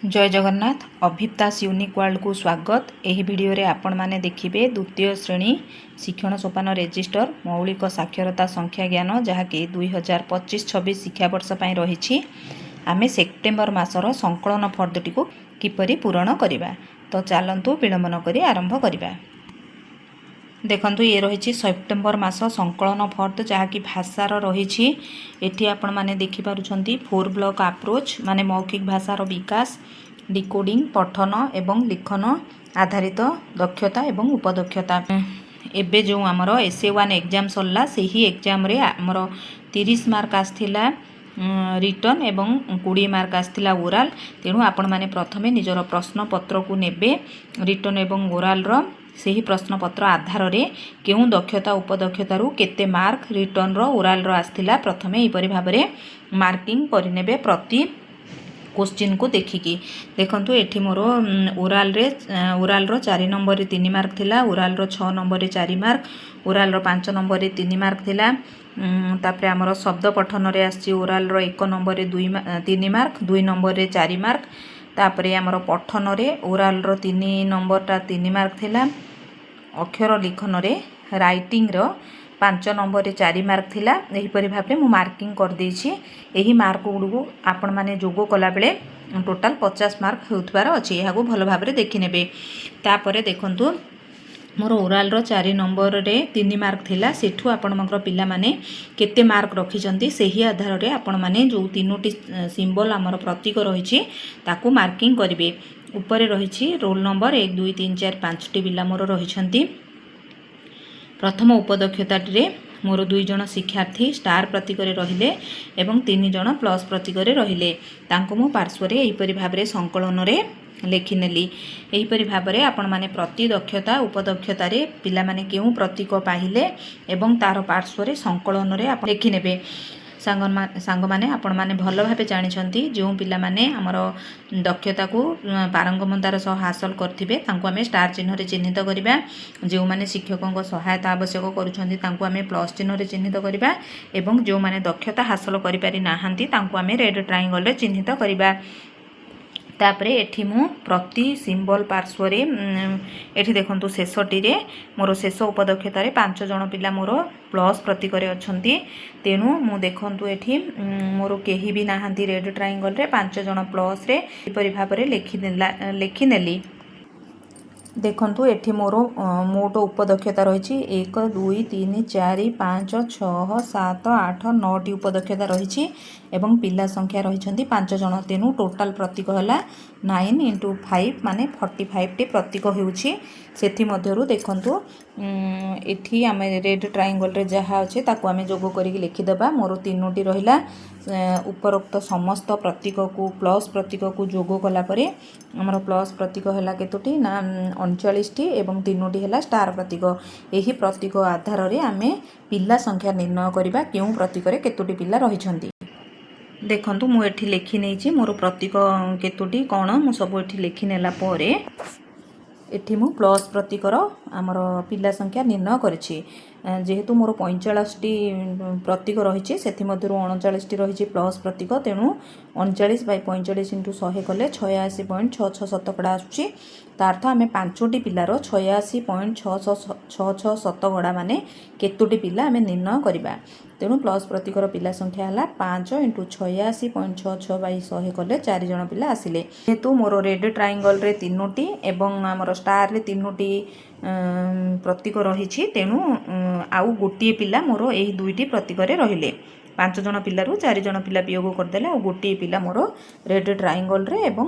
जय Jagannath. अभिप्तास unique world को स्वागत। यही वीडियो रे आपण माने देखिबे द्वितीय श्रेणी शिक्षण सोपान रजिस्टर मौलिक साक्षरता संख्या ज्ञान जहाँकि 2025-26 शिक्षावर्ष पर रही। आमे सेप्टेम्बर मासर संकलन फर्दटी को किपरि पूरण करिबा। तो चलतु विलंब न करी आरंभ करिबा। देखंतु ये रही सेप्टेम्बर मास संकलन फर्द जहाँकि भाषार रही। एठी आपण माने देखि पारुछंती 4 ब्लॉक अप्रोच माने मौखिक भाषार विकास, डिकोडिंग, पठन एवं लिखन आधारित दक्षता एवं उपदक्षता। एबे जो आमर SA1 एग्जाम सरला सही एग्जाम रे आमर 30 मार्क आसथिला रिटर्न एवं 20 मार्क आसथिला ओराल। तेणु आपण माने प्रथमे निजर प्रश्न पत्र को नेबे रिटर्न एवं ओराल रो सही प्रश्न पत्र आधार रे केउ दक्षता उपदक्षतारू केते मार्क रिटर्न रो ओराल रो आसथिला प्रथमे एपरि भाबरे मार्किंग करिनेबे प्रति क्वेश्चन को देखिकी। देखंतु एठी मोर ओराल रो 4 नंबर रे 3 मार्क थिला, ओराल रो 6 नंबर रे 4 मार्क, ओराल रो 5 नंबर रे 3 मार्क थिला। तापरे हमर शब्द पठन रे आछि ओराल रो 1 नंबर रे 3 मार्क, 2 नंबर रे 4 मार्क। तापरे हमर पठन रे ओराल रो 3 नंबर ता 3 मार्क थिला। अक्षर लिखन रे राइटिंग रो 5 नंबर रे 4 मार्क थिला। एही परि भाबरे मु मार्किंग कर देछि। एही मार्क गुडू आपण माने जोगो कला बेले टोटल 50 मार्क होतबार अछि। एहागो भलो भाबरे देखि नेबे। तापरे देखंतु मोर ओराल रो 4 नंबर रे 3 मार्क थिला। सेठू आपण मकर पिला माने केते मार्क रखिचंती सही आधार रे आपण माने जो तीनोटी सिंबल हमर प्रतीक रहिछि ताकू मार्किंग करिवे। ऊपर रहिछि रोल नंबर 1 2 3 4 5 टी पिला मोर रहिछंती। प्रथम उपदक्षता रे मोर 2 जण शिक्षार्थी स्टार प्रतीक रे रहिले एवं 3 जण प्लस प्रतीक रे रहिले। तांको मो पार्श्व रे एही परि भाबरे संकलन रे लेखि नेली। एही परि भाबरे आपण माने प्रति दक्षता उपदक्षता रे पिला माने केउ प्रतीक पाहिले एवं तार पार्श्व रे संकलन रे आपण लेखि नेबे। सांग माने आपण माने भलो भाबे जानिछंती जो पिला माने हमर दक्षता को पारंगमतार सह हासिल करथिबे तांको आमे स्टार चिन्ह रे चिन्हित करिबा। जो माने शिक्षकों को सहायता आवश्यक करूछंती तांको आमे प्लस चिन्ह रे चिन्हित करिबा एवं जो माने दक्षता हासिल करि पारि नाहंती तांको आमे रेड ट्रायंगल रे चिन्हित करिबा। तापरे एठी मु प्रति सिंबल पार्श्व रे एठी देखंतु शेषटी रे मोर शेष उपदक्षता रे 5 जण पिला मोर प्लस प्रतीक रे अछंती। तेनु मु देखंतु एठी मोर केही भी नाहंती रेड ट्रायंगल रे 5 जण प्लस रे परि भाबरे लेखि नेली। देखंतु एठी मोर मोट उपदक्षता रहिछि 1 2 3 4 5 6 7 8 9 टी उपदक्षता रहिछि एवं पिला संख्या रहिछंती 5 जण। तेनु टोटल प्रतीक हला 9 × 5 माने 45 टी प्रतीक हेउछि। सेथि मध्यरु देखंतु एठी आमे रेड ट्रायंगल रे जहा अछि ताकू आमे जोगो करिक लिखि देबा। मोर तीनोटी रहिला उपरोक्त समस्त प्रतीक को प्लस प्रतीक को जोगो कला परे हमर प्लस प्रतीक हला केतोटी ना 39 टी एवं तीनोटी हला स्टार प्रतीक। एही प्रतीक आधार रे आमे पिला संख्या निर्णय करिबा केउ प्रतीक रे केतोटी पिला रहिछंती। देखंतु मु एठी लेखि नेछि मोर प्रतीक केतोटी कोन मु सब एठी लेखि नेला परे एठी मु प्लस प्रतीकर आमर पिला संख्या निर्णय करिछि। जेहेतु मोर 45 टी प्रतीक रहिछि सेथि मध्यरु 39 टी रहिछि प्लस प्रतीक। तेणु 39 / 45 × 100 कले 86.66 शतकड़ा आसुछि। तार्थ आमे 5 टी पिलार 86.66 शतकड़ा माने केतोटी पिला आमे निर्णय करिबा। तेणु प्लस प्रतीकर पिला संख्या हला 5 × 86.66 / 100 कले 4 जण पिला आसिले। जेहेतु मोर रेड ट्रायंगल रे तीनोटी एवं हमर स्टार रे तीनोटी प्रतीक रहिछि तेणु आउ गोटिए पिला मोर एही दुईटी प्रतीक रे रहिले। 5 जण पिलारू 4 जण पिला वियोग करदेले आ गोटिए पिला मोर रेड ट्रायंगल रे एवं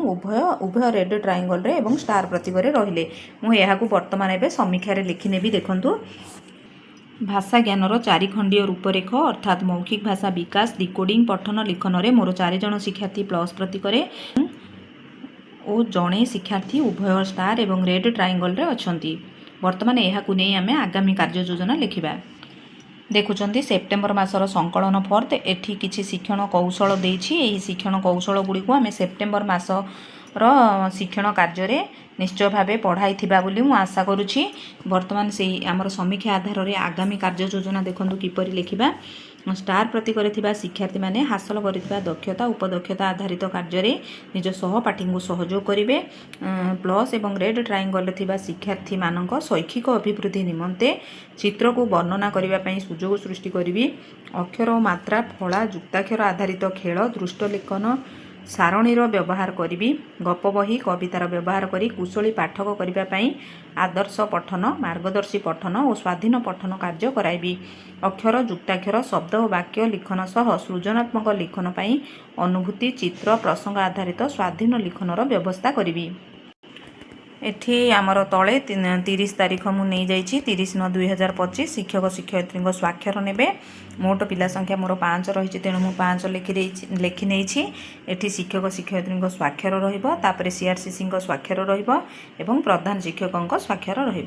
उभय रेड ट्रायंगल रे एवं स्टार प्रतीक रे रहिले। मु एहाकू वर्तमान एबे समीक्षा रे लिखि नेबी। देखंतु भाषा ज्ञानर 4 खंडीय रूपरेख अर्थात मौखिक भाषा विकास, डिकोडिंग, पठन लिखन रे मोर 4 जण शिक्षार्थी प्लस प्रतीक रे ओ जणे शिक्षार्थी उभय स्टार एवं रेड ट्रायंगल रे अछंती। वर्तमान एहाकू नै आमे आगामी कार्य योजना लिखिबा। देखुचंती सेप्टेम्बर मासर संकलन फर्द एठी किछि शिक्षण कौशल देछि। एही शिक्षण कौशल गुडी को आमे सेप्टेम्बर मासर शिक्षण कार्य रे निश्चय भावे पढ़ाई थिबा बोली मु आशा करूछि। वर्तमान से आमर समीक्षा आधार रे आगामी कार्य योजना देखंतु किपरि लिखिबा। स्टार प्रतीक शिक्षार्थी मैंने हासिल कर दक्षता उपदक्षता आधारित कार्य निज सहपाठी को सहयोग करेंगे। प्लस एवं रेड ट्रायंगल शिक्षार्थी मान शैक्षिक अभिवृद्धि निमंते चित्र को वर्णना करने सुजोग सृष्टि करी। अक्षर और मात्रा फला युक्ताक्षर आधारित खेल दृष्टलेखन सारणीर व्यवहार करी। गप बही कवितार व्यवहार करी कुशली पाठक करने आदर्श पठन मार्गदर्शी पठन और स्वाधीन पठन कार्य कराइबी। अक्षर युक्ताक्षर शब्द और वाक्य लिखन सह सृजनात्मक लिखन पाई अनुभूति चित्र प्रसंग आधारित स्वाधीन लिखनर व्यवस्था करी। एठी आमर तले 30 तारीख मुझे 30/9/2025 शिक्षक शिक्षयित्री स्वाक्षर ने मोट पिला संख्या मोर 5 रही तेणु मुझे 5 लिखि नहीं। एठी शिक्षक शिक्षयित्री स्वाक्षर रही सीआरसीसी स्वाक्षर रही प्रधान शिक्षकों स्वाक्षर रही।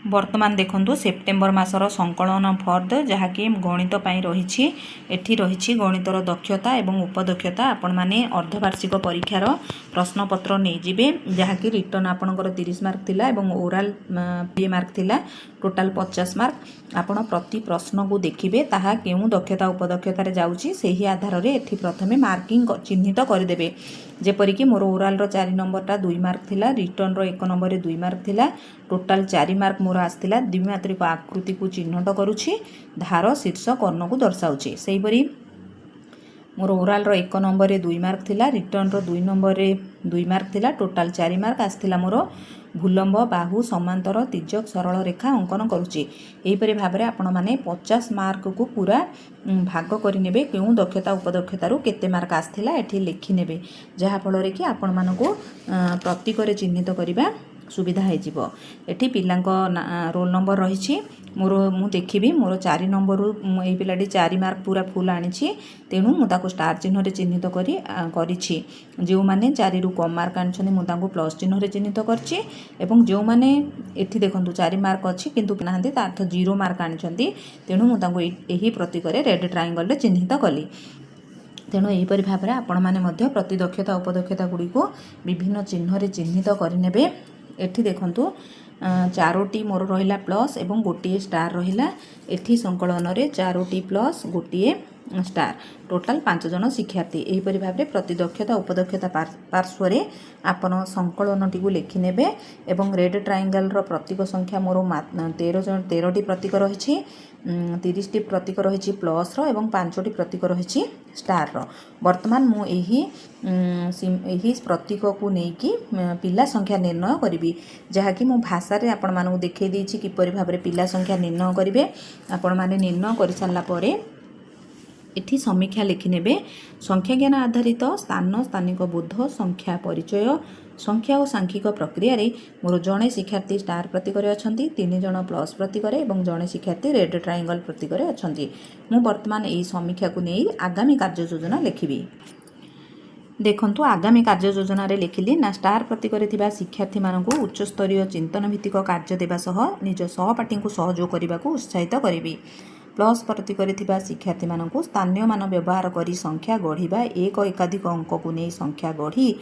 वर्तमान देखंतु सेप्टेम्बर मासर संकलन फर्द जहाँकि गणित रही। एठी रही गणितर दक्षता एवं उपदक्षता आपण माने अर्धवार्षिक परीक्षार प्रश्नपत्र नहीं जिबे जहाँकि रिटर्न आपणकर 30 मार्क थिला एवं ओराल 20 मार्क थिला टोटाल 50 मार्क। आपण प्रति प्रश्न को देखिबे ताहा केउ दक्षता उपदक्षतार जाउची सेही आधार रे एठी प्रथमे मार्किंग चिन्हित करदेबे। जेपरिक मोर ओराल 4 नंबरटा 2 मार्क थिला रिटर्न 1 नंबर 2 मार्क थिला टोटाल 4 मार्क मोर आसथिला। द्विमात्रिक आकृति को चिन्हट करुछि धार शीर्ष कर्ण को दर्शाउछि। सेहीपरि मोर ओराल 1 नंबर 2 मार्क थिला रिटर्न 2 नंबर 2 मार्क थिला टोटाल 4 मार्क आसथिला। मोर भूलंब बाहु समांतर तिर्यक सरल रेखा अंकन करुछि। एहीपरि भाबरे आपण माने 50 मार्क को पूरा भाग करिनेबे केउ दक्षता उपदक्षतारू केते मार्क आसथिला एठी लिखि नेबे जहा फल रे कि आपण मानको प्रतीक रे चिन्हित करिबा सुविधा हो। एठी पिलांको रोल नंबर रही मोर मु देखी मोर 4 नंबर यही पिलाटी 4 मार्क पूरा फुल आनी तेणु मुझे स्टार चिन्ह चिन्हित करी जो मैंने 4 रु कम मार्क आनी मुझे प्लस चिन्ह चिन्हित करछि एवं जो मैंने एठी देखंतु 4 मार्क अच्छी किंतु ना अर्थ 0 मार्क आनी तेणु मुझे यही प्रतीक रेड ट्रायंगल चिन्हित कली। तेणु यहीपरि भाव में आपण मैंने प्रति दक्षता उपदक्षता गुड़ी को विभिन्न चिन्ह चिन्हित करें। एठी देखंतु 4टी मोर रहिला प्लस एवं गोटे स्टार रहिला। एठी संकलन रे 4टी प्लस गोटे स्टार टोटाल 5 जन शिक्षार्थी। एहीपरि भाव में प्रति दक्षता उपदक्षता पार्श्व रे आपण संकलनटी को लिखि नेबे एवं रेड ट्रायंगल रो प्रतीक संख्या मोर 13टी प्रतीक रही 30टी प्रतीक रही प्लस रो एवं 5टी प्रतीक रही स्टार रो। वर्तमान मु एही प्रतीक को लेकिन पिला संख्या निर्णय करी जहाँकि मो भाषा रे आपण मानू देखै देछि किपरि भाव में पिला संख्या निर्णय करेंगे। आपण माने निर्णय कर सारा पर एठी समीक्षा लिखिनेबे संख्या ज्ञान आधारित स्थान स्थानिक बोध संख्या परिचय संख्या और सांख्यिक प्रक्रिया रे मोर जड़े शिक्षार्थी स्टार प्रतीक अच्छा 3 जन प्लस प्रतीक और जड़े शिक्षार्थी रेड ट्रायंगल प्रतीक अच्छा। मु वर्तमान यही समीक्षा को नहीं आगामी कार्य योजना लिखिबी। देखंतु आगामी कार्य योजना रे लिखिली ना स्टार प्रतीक शिक्षार्थी मानक उच्च स्तरीय चिंतन भित्तिक कार्य देवा सह निज सहपाठी को सहयोग करने को उत्साहित करी। प्लस प्रतीक शिक्षार्थी मानक स्थानीय मान व्यवहार करी संख्या गढ़ा एक एकाधिक अंक को नहीं संख्या गढ़ी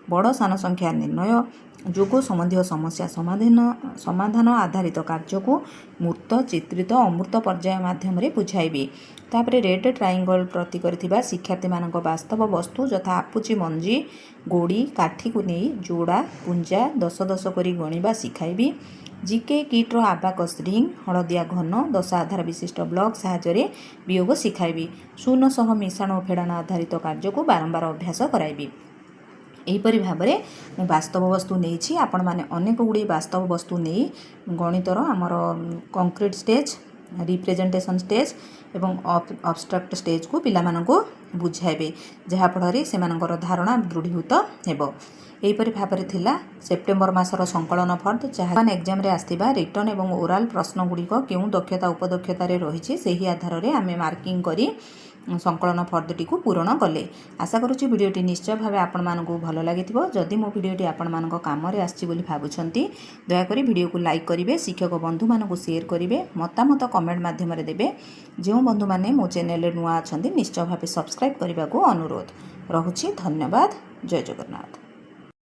बड़ सान संख्या निर्णय जोग संबंधी समस्या समाधान आधारित कार्य को मूर्त चित्रित अमूर्त पर्याय माध्यम बुझाइबी। तापरे रेड ट्रायंगल प्रतीक शिक्षार्थी मानक वास्तव वस्तु यथा आपुची मंजी गोड़ी काठी को नहीं जोड़ा पुंजा 10-10 करी गणिबा शिखाइबी। जीके किट्र आबाकस रिंग हलदिया घन 10 आधार विशिष्ट ब्लॉक साहाय्य वियोग शिखाइबी। शून्य सह मिश्रण और फेड़ाण आधारित कार्य को बारंबार अभ्यास कराइबी। एहीपरि भाव में मु वास्तव वस्तु नहीं आपण माने अनेक गुड़ी वास्तव वस्तु नहीं गणितर आमर कंक्रीट स्टेज रिप्रेजेंटेशन स्टेज एवं अब्स्ट्रैक्ट स्टेज को पिला माननको बुझाइबे जहाँफल से धारणा दृढ़ीभूत हेबो। एहीपरि भाव में थिला सेप्टेम्बर मासर संकलन फर्द जहाँ एग्जाम रे आस्थिबा रिटर्न एवं ओराल प्रश्न गुड़िक केउं दक्षता उपदक्षतार रही से आधार में आम मार्किंग करी संकलन फर्दटी को पूरण कले। आशा करुच्ची भिडियोटी निश्चय भाव आपण मानकु भल लागिथिबो। जदि मो भिडियोटी आपण मानक काम रे आछि बोली भाबुछंती दयाकरी भिडियो को लाइक करिवे शिक्षक बंधु मानकु शेयर करिवे मतामत कमेंट माध्यम रे देबे। जो बंधु माने मो चैनल रे नुआ अछंती निश्चय भाव सब्सक्राइब करने को अनुरोध रहुछि। धन्यवाद। जय जगन्नाथ।